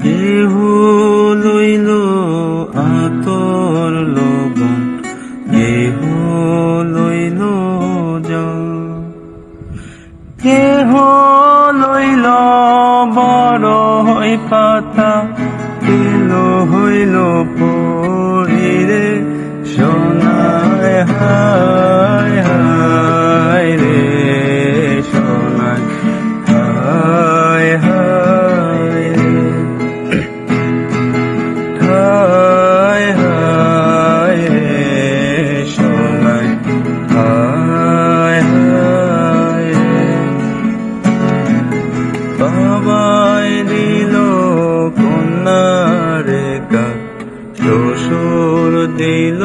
কেহ লইল আতর লবণ, কেহ লইল জল, কেহ লইল বড়ই পাতা, কেহ হইল পরিরে সোনায় হায় হায় রে সোনায় হায় হায় রে হায় হায় রে সোনায় হায় হায় রে। বাবাই দিল কন্যারে কাজ, শ্বশুর দিল